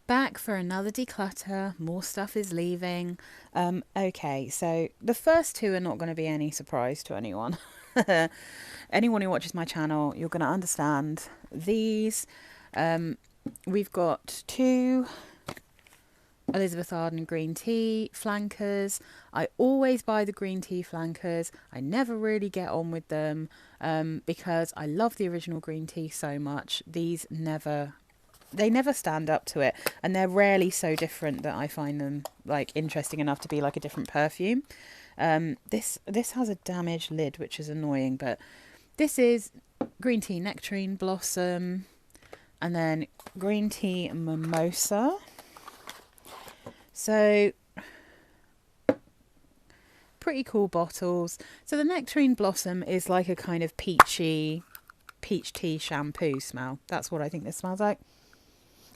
Back for another declutter. More stuff is leaving. Okay, so the first two are not going to be any surprise to anyone. Anyone who watches my channel, you're going to understand these. We've got two Elizabeth Arden green tea flankers. I always buy the green tea flankers. I never really get on with them because I love the original green tea so much. These never stand up to it, and they're rarely so different that I find them like interesting enough to be like a different perfume. This has a damaged lid, which is annoying, but this is green tea nectarine blossom, and then green tea mimosa. So pretty cool bottles. So the nectarine blossom is like a kind of peach tea shampoo smell. That's what I think this smells like.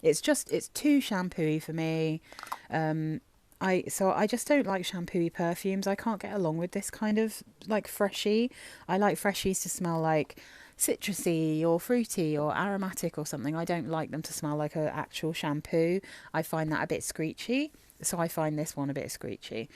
It's too shampooey for me. I just don't like shampooey perfumes. I can't get along with this kind of like freshy. I like freshies to smell like citrusy or fruity or aromatic or something. I don't like them to smell like an actual shampoo. I find that a bit screechy. So I find this one a bit screechy.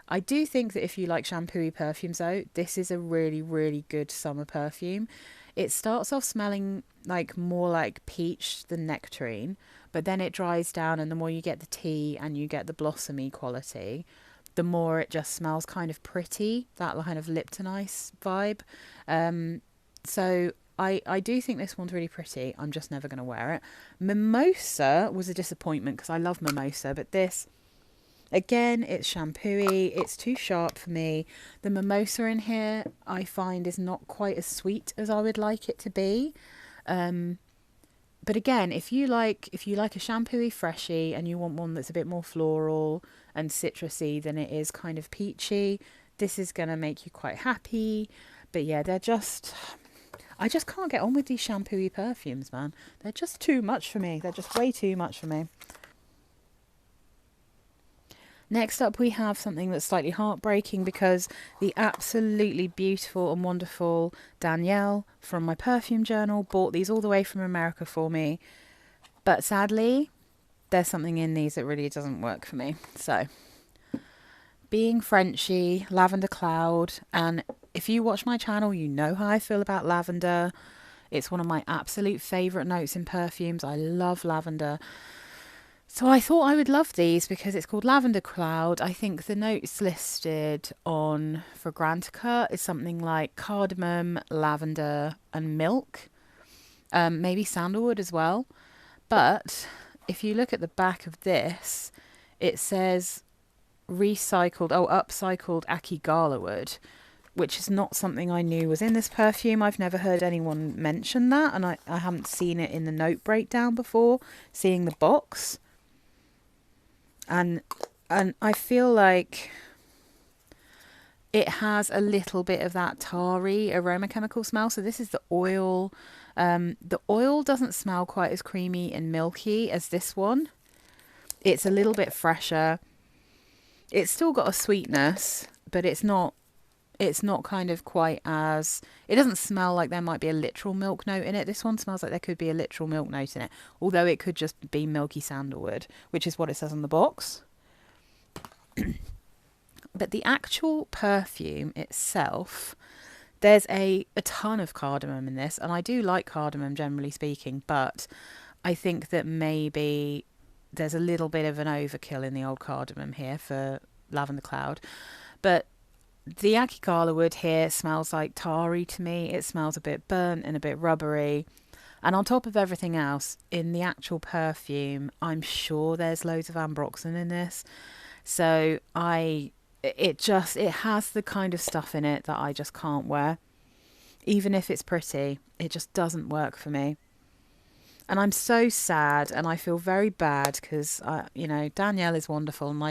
I do think that if you like shampooey perfumes though, this is a really, really good summer perfume. It starts off smelling like more like peach than nectarine, but then it dries down, and the more you get the tea and you get the blossomy quality, the more it just smells kind of pretty, that kind of Lipton Ice vibe. So I do think this one's really pretty. I'm just never going to wear it. Mimosa was a disappointment because I love mimosa, but this, again, it's shampooey. It's too sharp for me. The mimosa in here, I find, is not quite as sweet as I would like it to be. But again, if you like a shampooey freshie and you want one that's a bit more floral and citrusy than it is kind of peachy, this is going to make you quite happy. But yeah, I just can't get on with these shampooey perfumes, man. They're just too much for me. They're just way too much for me. Next up, we have something that's slightly heartbreaking because the absolutely beautiful and wonderful Danielle from my perfume journal bought these all the way from America for me. But sadly, there's something in these that really doesn't work for me. So, being Frenshe, Lavender Cloud, and if you watch my channel, you know how I feel about lavender. It's one of my absolute favourite notes in perfumes. I love lavender. So I thought I would love these because it's called Lavender Cloud. I think the notes listed on Fragrantica is something like cardamom, lavender and milk. Maybe sandalwood as well. But if you look at the back of this, it says upcycled Aki Gala wood, which is not something I knew was in this perfume. I've never heard anyone mention that, and I haven't seen it in the note breakdown before, seeing the box. And I feel like it has a little bit of that tarry aroma chemical smell. So this is the oil. The oil doesn't smell quite as creamy and milky as this one. It's a little bit fresher. It's still got a sweetness, but it's not kind of quite as... It doesn't smell like there might be a literal milk note in it. This one smells like there could be a literal milk note in it, although it could just be milky sandalwood, which is what it says on the box. But the actual perfume itself, there's a ton of cardamom in this, and I do like cardamom generally speaking, but I think that maybe there's a little bit of an overkill in the old cardamom here for Lavender Cloud. But the Aki Gala wood here smells like tarry to me. It smells a bit burnt and a bit rubbery. And on top of everything else, in the actual perfume, I'm sure there's loads of ambroxan in this. So it has the kind of stuff in it that I just can't wear. Even if it's pretty, it just doesn't work for me. And I'm so sad, and I feel very bad because, Danielle is wonderful, and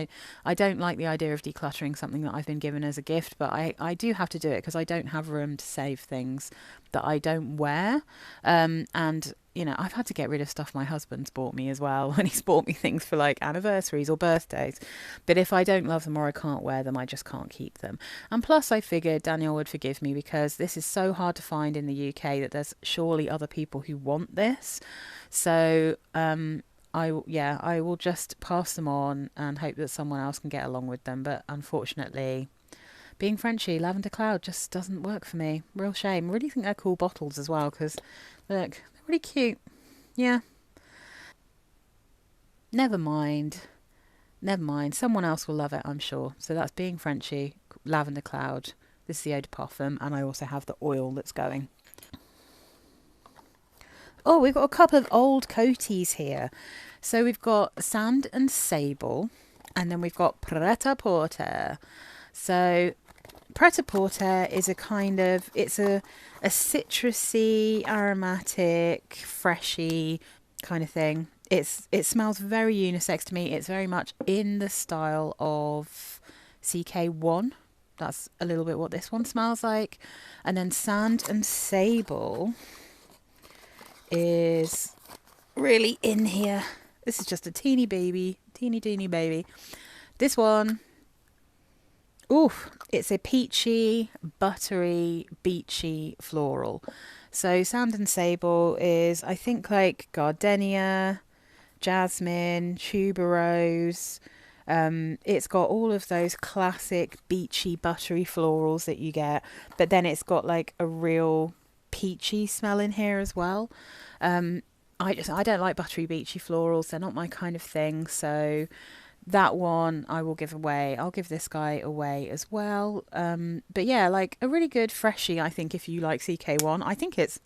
I don't like the idea of decluttering something that I've been given as a gift, but I do have to do it because I don't have room to save things that I don't wear. And, I've had to get rid of stuff my husband's bought me as well, and he's bought me things for like anniversaries or birthdays. But if I don't love them or I can't wear them, I just can't keep them. And plus, I figured Danielle would forgive me because this is so hard to find in the UK that there's surely other people who want this. So yeah, I will just pass them on and hope that someone else can get along with them. But unfortunately, being Frenchy, Lavender Cloud just doesn't work for me. Real shame. I really think they're cool bottles as well because, look, they're really cute. Yeah, never mind. Never mind. Someone else will love it, I'm sure. So that's being Frenchy, Lavender Cloud. This is the eau de parfum, and I also have the oil that's going. Oh, we've got a couple of old Coty's here. So we've got Sand and Sable, and then we've got Pret-a-Porter. So Pret-a-Porter is a kind of, it's a citrusy, aromatic, freshy kind of thing. It smells very unisex to me. It's very much in the style of CK1. That's a little bit what this one smells like. And then Sand and Sable is really in here. This is just a teeny baby, teeny baby. This one, oof, it's a peachy, buttery, beachy floral. So Sand and Sable is, I think, like gardenia, jasmine, tuberose. It's got all of those classic beachy, buttery florals that you get, but then it's got like a real peachy smell in here as well. I don't like buttery beachy florals. They're not my kind of thing. So that one I will give away. I'll give this guy away as well. But yeah, like a really good freshie, I think, if you like CK1. I think it's,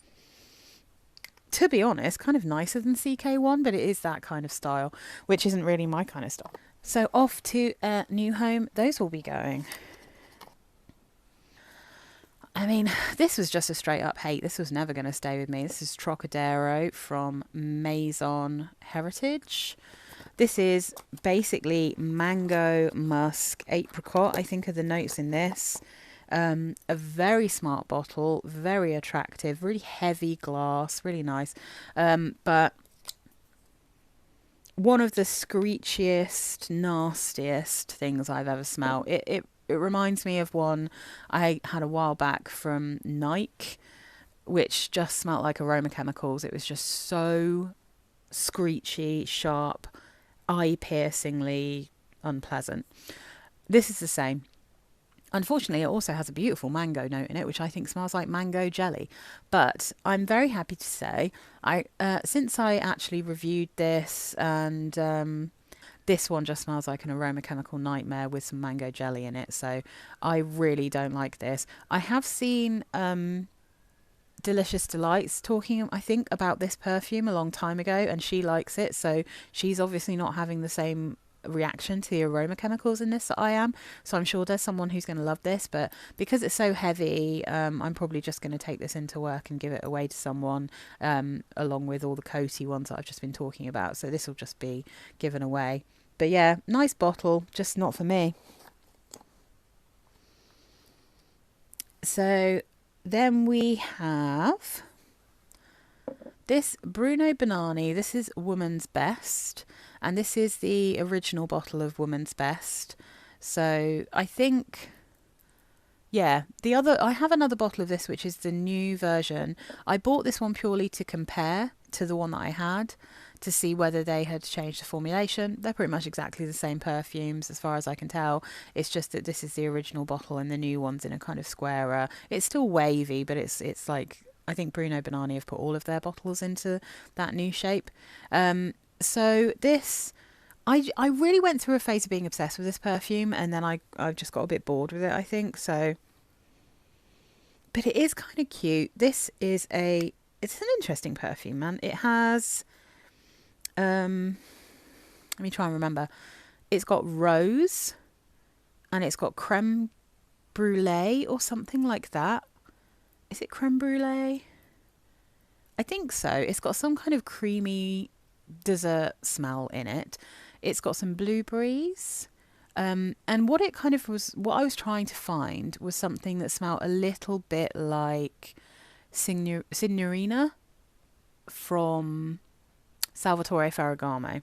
to be honest, kind of nicer than CK1, but it is that kind of style, which isn't really my kind of style. So off to a new home. Those will be going. I mean, this was just a straight up hate. This was never going to stay with me. This is Trocadero from Maison Heritage. This is basically mango, musk, apricot, I think are the notes in this. A very smart bottle, very attractive, really heavy glass, really nice. But one of the screechiest, nastiest things I've ever smelled. It reminds me of one I had a while back from Nike, which just smelled like aroma chemicals. It was just so screechy, sharp, eye-piercingly unpleasant. This is the same. Unfortunately, it also has a beautiful mango note in it, which I think smells like mango jelly. But I'm very happy to say, since I actually reviewed this, and this one just smells like an aroma chemical nightmare with some mango jelly in it. So I really don't like this. I have seen Delicious Delights talking, I think, about this perfume a long time ago, and she likes it. So she's obviously not having the same reaction to the aroma chemicals in this that I am. So I'm sure there's someone who's going to love this, but because it's so heavy, I'm probably just going to take this into work and give it away to someone, along with all the Coty ones that I've just been talking about. So this will just be given away. But yeah, nice bottle, just not for me. So then we have this Bruno Banani. This is Woman's Best, and this is the original bottle of Woman's Best. So I think, yeah, I have another bottle of this, which is the new version. I bought this one purely to compare to the one that I had, to see whether they had changed the formulation. They're pretty much exactly the same perfumes as far as I can tell. It's just that this is the original bottle and the new one's in a kind of squarer. It's still wavy, but it's like, I think Bruno Banani have put all of their bottles into that new shape. So this, I really went through a phase of being obsessed with this perfume, and then I just got a bit bored with it, I think. So, but it is kind of cute. This is it's an interesting perfume, man. It has, let me try and remember. It's got rose, and it's got creme brulee or something like that. Is it creme brulee? I think so. It's got some kind of creamy dessert smell in it. It's got some blueberries. And what it kind of was, what I was trying to find was something that smelled a little bit like Signorina from Salvatore Ferragamo,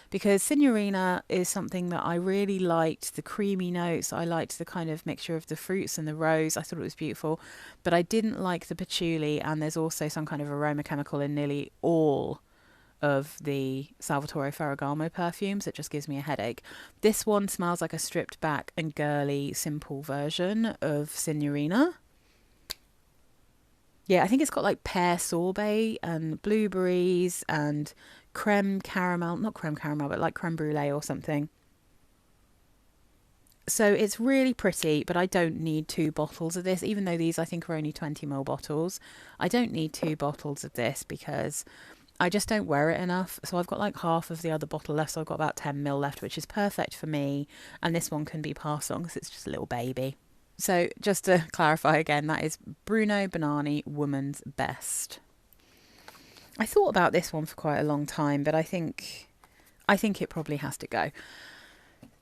because Signorina is something that I really liked, the creamy notes. I liked the kind of mixture of the fruits and the rose. I thought it was beautiful, but I didn't like the patchouli, and there's also some kind of aroma chemical in nearly all of the Salvatore Ferragamo perfumes. It just gives me a headache. This one smells like a stripped back and girly simple version of Signorina. Yeah, I think it's got like pear sorbet and blueberries and creme caramel, not creme caramel, but like creme brulee or something. So it's really pretty, but I don't need 2 bottles of this, even though these I think are only 20ml bottles. I don't need 2 bottles of this because I just don't wear it enough. So I've got like half of the other bottle left, so I've got about 10ml left, which is perfect for me. And this one can be passed on because it's just a little baby. So just to clarify again, that is Bruno Banani Woman's Best. I thought about this one for quite a long time, but I think it probably has to go.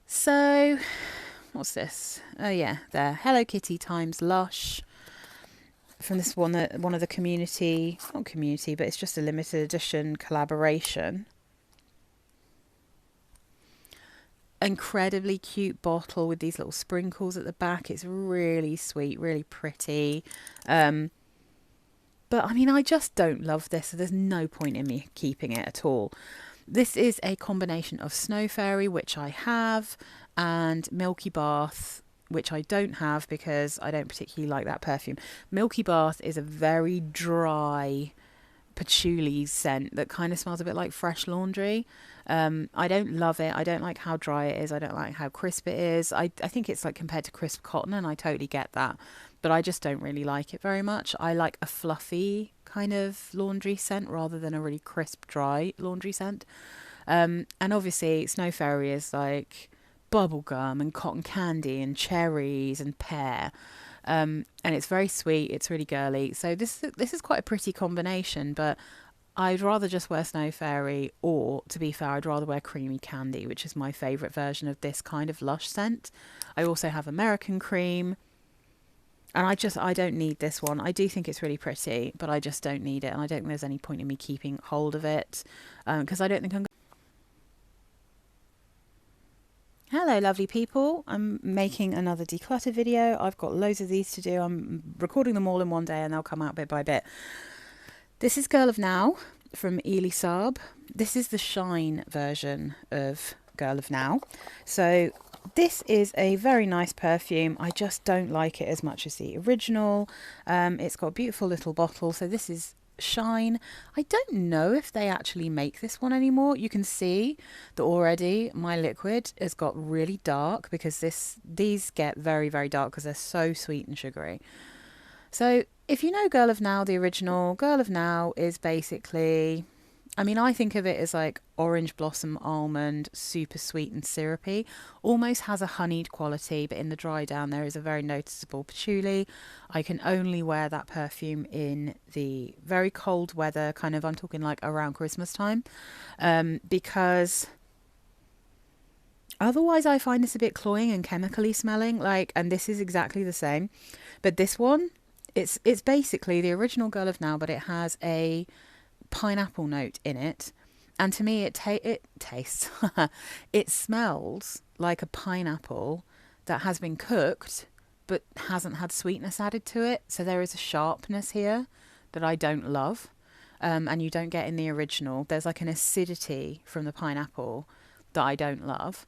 So what's this? Oh yeah, there. Hello Kitty times Lush. From this one of the community, not community, but it's just a limited edition collaboration. Incredibly cute bottle with these little sprinkles at the back. It's really sweet, really pretty. But I mean, I just don't love this, so there's no point in me keeping it at all. This is a combination of Snow Fairy, which I have, and Milky Bath, which I don't have because I don't particularly like that perfume. Milky Bath is a very dry patchouli scent that kind of smells a bit like fresh laundry. I don't love it. I don't like how dry it is. I don't like how crisp it is. I think it's like compared to crisp cotton, and I totally get that. But I just don't really like it very much. I like a fluffy kind of laundry scent rather than a really crisp, dry laundry scent. And obviously Snow Fairy is like bubblegum and cotton candy and cherries and pear. And it's very sweet. It's really girly. So this is quite a pretty combination, but I'd rather just wear Snow Fairy, or to be fair, I'd rather wear Creamy Candy, which is my favourite version of this kind of Lush scent. I also have American Cream, and I don't need this one. I do think it's really pretty, but I just don't need it, and I don't think there's any point in me keeping hold of it, because I don't think I'm... Hello lovely people, I'm making another declutter video. I've got loads of these to do. I'm recording them all in one day and they'll come out bit by bit. This is Girl of Now from Elie Saab. This is the Shine version of Girl of Now. So this is a very nice perfume. I just don't like it as much as the original. It's got a beautiful little bottle. So this is Shine. I don't know if they actually make this one anymore. You can see that already my liquid has got really dark because these get very, very dark because they're so sweet and sugary. So if you know Girl of Now, the original, Girl of Now is basically, I mean, I think of it as like orange blossom almond, super sweet and syrupy. Almost has a honeyed quality, but in the dry down there is a very noticeable patchouli. I can only wear that perfume in the very cold weather, kind of, I'm talking like around Christmas time, because otherwise I find this a bit cloying and chemically smelling, like, and this is exactly the same. But this one, it's basically the original Girl of Now, but it has a pineapple note in it, and to me it tastes it smells like a pineapple that has been cooked but hasn't had sweetness added to it. So there is a sharpness here that I don't love, and you don't get in the original. There's like an acidity from the pineapple that I don't love.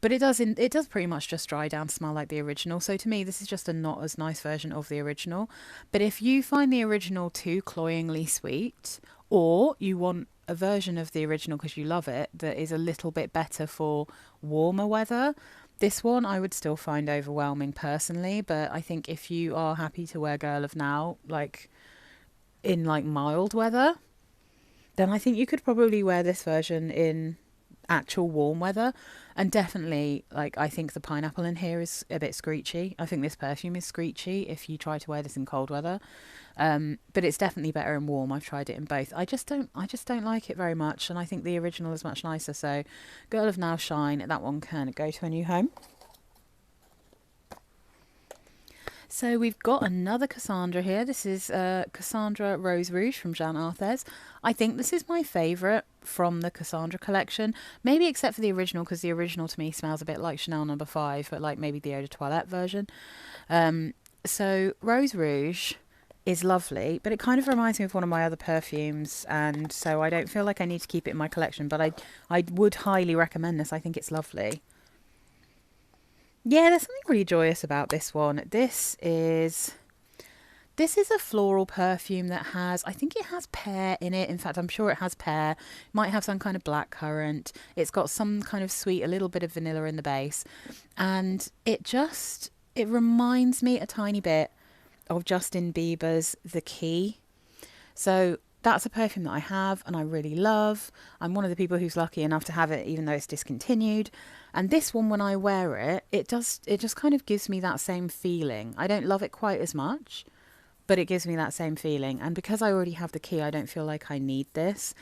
But it does pretty much just dry down, smell like the original. So to me, this is just a not as nice version of the original. But if you find the original too cloyingly sweet, or you want a version of the original because you love it that is a little bit better for warmer weather, this one I would still find overwhelming personally. But I think if you are happy to wear Girl of Now, like in like mild weather, then I think you could probably wear this version in actual warm weather. And definitely, like, I think the pineapple in here is a bit screechy. I think this perfume is screechy if you try to wear this in cold weather, but it's definitely better in warm. I've tried it in both. I just don't like it very much, and I think the original is much nicer. So Girl of Now Shine, that one can go to a new home. So we've got another Cassandra here. This is Cassandra Rose Rouge from Jean Arthez. I think this is my favourite from the Cassandra collection. Maybe except for the original, because the original to me smells a bit like Chanel No. 5, but like maybe the Eau de Toilette version. So Rose Rouge is lovely, but it kind of reminds me of one of my other perfumes, and so I don't feel like I need to keep it in my collection, but I would highly recommend this. I think it's lovely. Yeah, there's something really joyous about this one. This is a floral perfume that has, I think it has pear in it. In fact, I'm sure it has pear. It might have some kind of blackcurrant. It's got some kind of sweet, a little bit of vanilla in the base. And it reminds me a tiny bit of Justin Bieber's The Key. So that's a perfume that I have and I really love. I'm one of the people who's lucky enough to have it even though it's discontinued. And this one, when I wear it, it just kind of gives me that same feeling. I don't love it quite as much, but it gives me that same feeling. And because I already have The Key, I don't feel like I need this.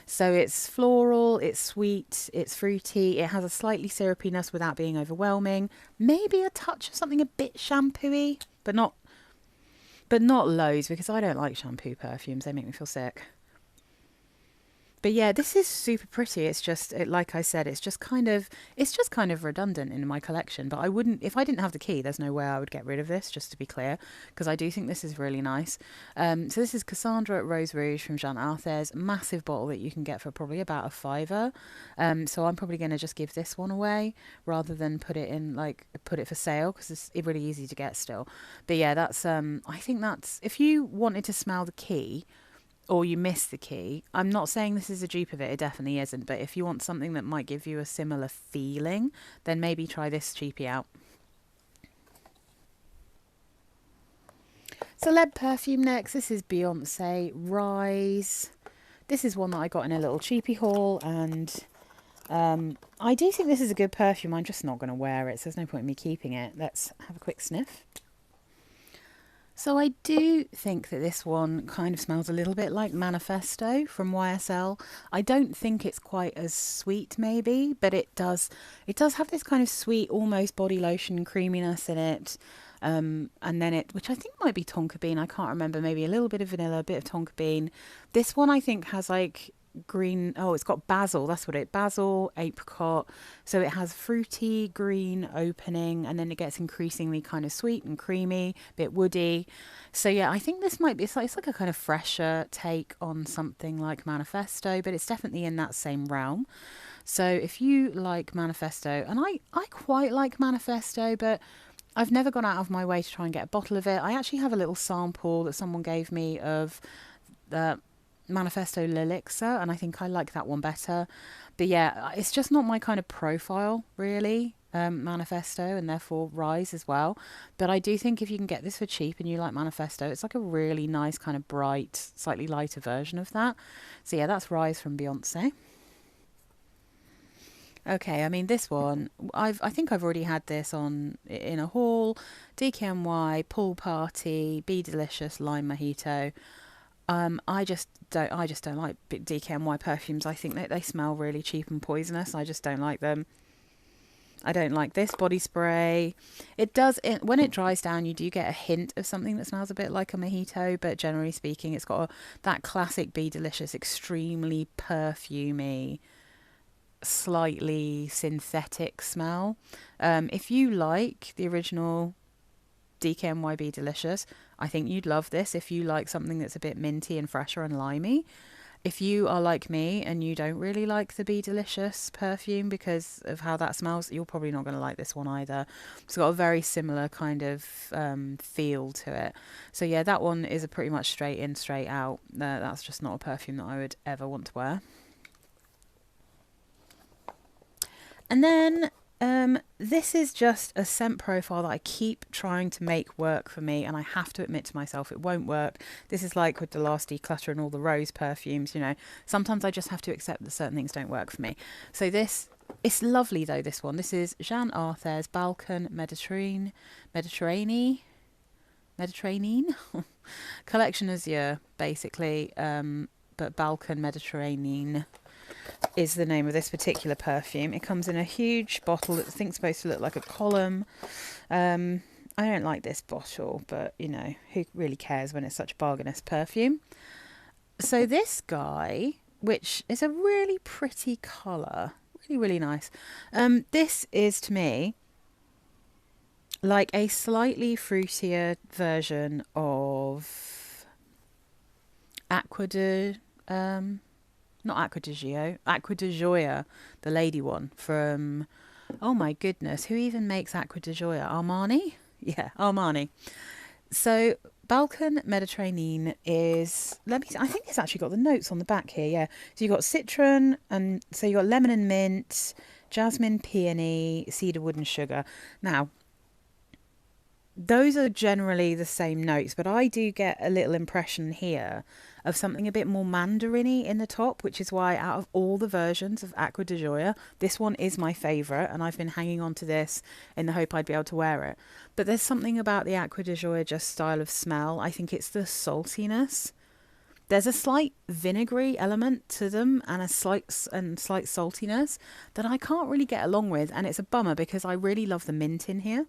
So it's floral, it's sweet, it's fruity, it has a slightly syrupiness without being overwhelming. Maybe a touch of something a bit shampoo-y, but not loads, because I don't like shampoo perfumes. They make me feel sick. But yeah, this is super pretty. It's just, like I said, it's just kind of redundant in my collection. But I wouldn't, if I didn't have The Key, there's no way I would get rid of this, just to be clear, because I do think this is really nice. So this is Cassandra at Rose Rouge from Jean Arthès, massive bottle that you can get for probably about a £5. So I'm probably going to just give this one away rather than put it for sale, because it's really easy to get still. But yeah, that's I think that's, if you wanted to smell The Key, or you miss The Key, I'm not saying this is a dupe of it definitely isn't, but if you want something that might give you a similar feeling, then maybe try this cheapie out. Celeb perfume next. This is Beyonce Rise. This is one that I got in a little cheapie haul, and I do think this is a good perfume. I'm just not going to wear it, so there's no point in me keeping it. Let's have a quick sniff. So I do think that this one kind of smells a little bit like Manifesto from YSL. I don't think it's quite as sweet maybe, but it does have this kind of sweet, almost body lotion creaminess in it. And then which I think might be tonka bean, I can't remember, maybe a little bit of vanilla, a bit of tonka bean. This one I think has like green, it's got basil, basil, apricot, so it has fruity green opening, and then it gets increasingly kind of sweet and creamy, a bit woody. So yeah, I think this might be, it's like a kind of fresher take on something like Manifesto, but it's definitely in that same realm. So if you like Manifesto, and I quite like Manifesto, but I've never gone out of my way to try and get a bottle of it. I actually have a little sample that someone gave me of the Manifesto Lelixir, and I think I like that one better. But yeah, it's just not my kind of profile really, Manifesto, and therefore Rise as well. But I do think if you can get this for cheap and you like Manifesto, it's like a really nice kind of bright, slightly lighter version of that. So yeah, that's Rise from Beyonce. Okay, I mean this one, I think I've already had this in a haul. DKNY, Pool Party, Be Delicious, Lime Mojito. I just don't like DKNY perfumes. I think that they smell really cheap and poisonous. I just don't like them. I don't like this body spray. When it dries down, you do get a hint of something that smells a bit like a mojito, but generally speaking, it's got that classic Be Delicious, extremely perfumey, slightly synthetic smell. If you like the original DKNY Be Delicious, I think you'd love this if you like something that's a bit minty and fresher and limey. If you are like me and you don't really like the Be Delicious perfume because of how that smells, you're probably not going to like this one either. It's got a very similar kind of feel to it. So yeah, that one is a pretty much straight in, straight out. That's just not a perfume that I would ever want to wear. And then this is just a scent profile that I keep trying to make work for me, and I have to admit to myself it won't work. This is like with the last Declutter and all the Rose perfumes, sometimes I just have to accept that certain things don't work for me. So it's lovely though, this one. This is Jean Arthès Balkan Mediterranean Collection Azure, basically, but Balkan Mediterranean is the name of this particular perfume. It comes in a huge bottle that I think is supposed to look like a column. I don't like this bottle, but who really cares when it's such a bargainous perfume. So this guy, which is a really pretty colour, really, really nice. This is to me like a slightly fruitier version of Aqua de, not Aqua de Gio, Aqua de Joya, the lady one from, oh my goodness, who even makes Aqua de Joya? Armani? Yeah, Armani. So Balkan Mediterranean is, let me see, I think it's actually got the notes on the back here, yeah. So you've got citron, and so you've got lemon and mint, jasmine, peony, cedarwood and sugar. Now, those are generally the same notes, but I do get a little impression here of something a bit more mandarin-y in the top, which is why out of all the versions of Aqua de Joya, this one is my favourite, and I've been hanging on to this in the hope I'd be able to wear it. But there's something about the Aqua de Joya just style of smell. I think it's the saltiness. There's a slight vinegary element to them and a slight saltiness that I can't really get along with, and it's a bummer because I really love the mint in here.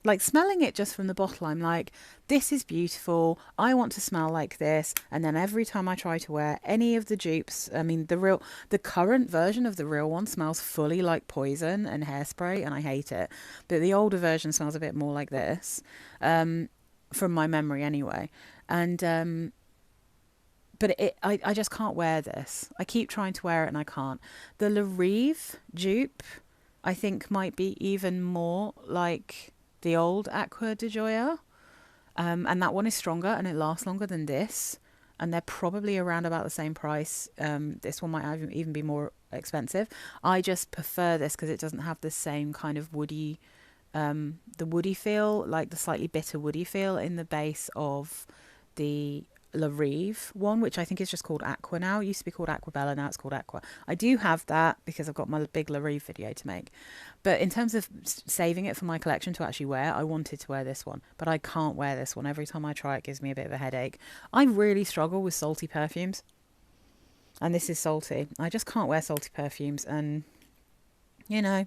Like, smelling it just from the bottle, I'm like, this is beautiful. I want to smell like this. And then every time I try to wear any of the dupes, I mean, the current version of the real one smells fully like poison and hairspray, and I hate it. But the older version smells a bit more like this, from my memory anyway. And but I just can't wear this. I keep trying to wear it and I can't. The La Rive dupe, I think, might be even more like the old Aqua de Joya, and that one is stronger and it lasts longer than this, and they're probably around about the same price. This one might even be more expensive. I just prefer this because it doesn't have the same kind of woody, the woody feel, like the slightly bitter woody feel in the base of the La Rive one, which I think is just called Aqua now. It used to be called Aquabella, now it's called Aqua. I do have that because I've got my big La Rive video to make. But in terms of saving it for my collection to actually wear, I wanted to wear this one. But I can't wear this one. Every time I try it gives me a bit of a headache. I really struggle with salty perfumes. And this is salty. I just can't wear salty perfumes. And, you know,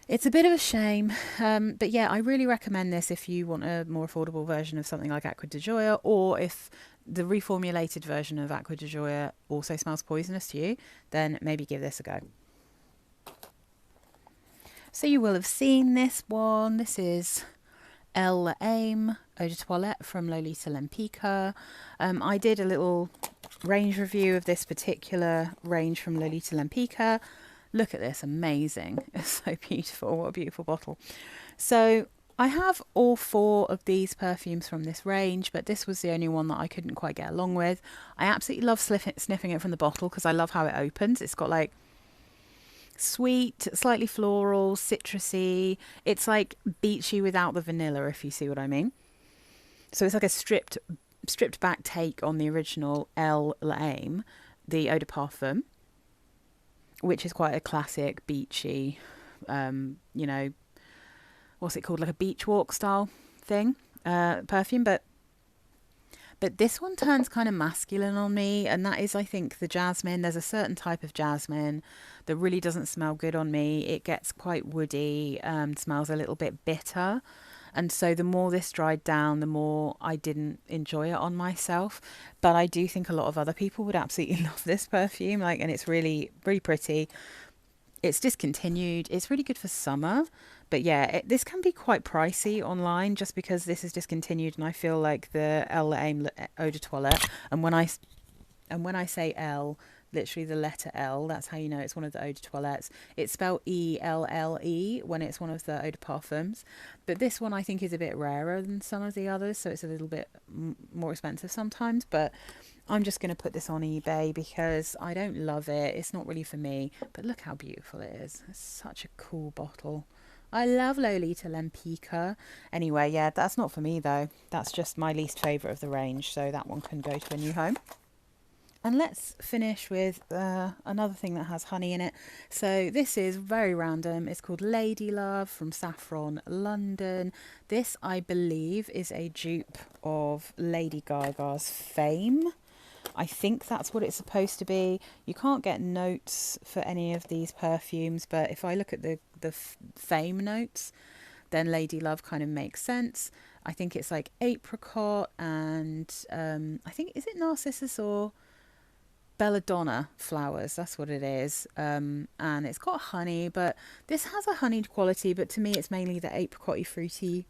it's a bit of a shame, but yeah, I really recommend this if you want a more affordable version of something like Aqua de Joya, or if the reformulated version of Aqua de Joya also smells poisonous to you, then maybe give this a go. So you will have seen this one. This is Elle Aime Eau de Toilette from Lolita Lempicka. I did a little range review of this particular range from Lolita Lempicka. Look at this, amazing. It's so beautiful. What a beautiful bottle. So I have all 4 of these perfumes from this range, but this was the only one that I couldn't quite get along with. I absolutely love sniffing it from the bottle because I love how it opens. It's got like sweet, slightly floral, citrusy. It's like beachy without the vanilla, if you see what I mean. So it's like a stripped back take on the original Elle Aime, the eau de parfum, which is quite a classic beachy, you know, what's it called, like a beach walk style thing, perfume. But this one turns kind of masculine on me, and that is, I think, the jasmine. There's a certain type of jasmine that really doesn't smell good on me. It gets quite woody, smells a little bit bitter. And so the more this dried down, the more I didn't enjoy it on myself. But I do think a lot of other people would absolutely love this perfume. Like, and it's really, really pretty. It's discontinued. It's really good for summer. But yeah, this can be quite pricey online just because this is discontinued. And I feel like the Elle Aime Eau de Toilette. And when I say Elle, literally the letter L, that's how you know it's one of the eau de toilettes. It's spelled ELLE when it's one of the eau de parfums, but this one I think is a bit rarer than some of the others, so it's a little bit more expensive sometimes. But I'm just going to put this on eBay because I don't love it. It's not really for me, but look how beautiful it is. It's such a cool bottle. I love Lolita Lempicka. Anyway, yeah, that's not for me though. That's just my least favourite of the range, so that one can go to a new home. And let's finish with another thing that has honey in it. So this is very random. It's called Lady Love from Saffron London. This, I believe, is a dupe of Lady Gaga's Fame. I think that's what it's supposed to be. You can't get notes for any of these perfumes, but if I look at the Fame notes, then Lady Love kind of makes sense. I think it's like apricot and I think, is it narcissus or belladonna flowers? That's what it is. And it's got honey, but this has a honeyed quality, but to me it's mainly the apricot-y fruity.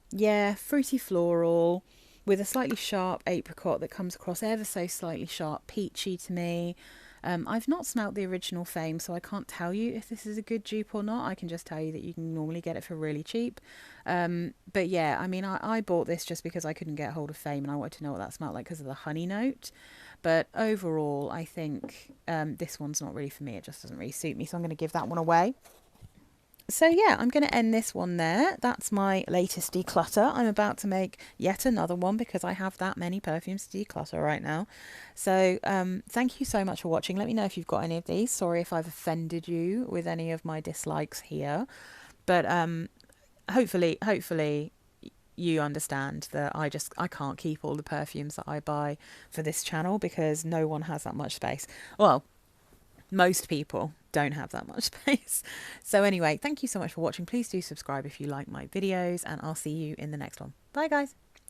Yeah, fruity floral. with a slightly sharp apricot that comes across ever so slightly sharp, peachy to me. I've not smelt the original Fame, so I can't tell you if this is a good dupe or not. I can just tell you that you can normally get it for really cheap. But yeah, I mean, I bought this just because I couldn't get hold of Fame and I wanted to know what that smelled like because of the honey note. But overall, I think this one's not really for me. It just doesn't really suit me, so I'm going to give that one away. So yeah, I'm going to end this one there. That's my latest declutter. I'm about to make yet another one because I have that many perfumes to declutter right now. So thank you so much for watching. Let me know if you've got any of these. Sorry if I've offended you with any of my dislikes here. But hopefully you understand that I can't keep all the perfumes that I buy for this channel because no one has that much space. Well, most people don't have that much space. So anyway, thank you so much for watching. Please do subscribe if you like my videos, and I'll see you in the next one. Bye guys.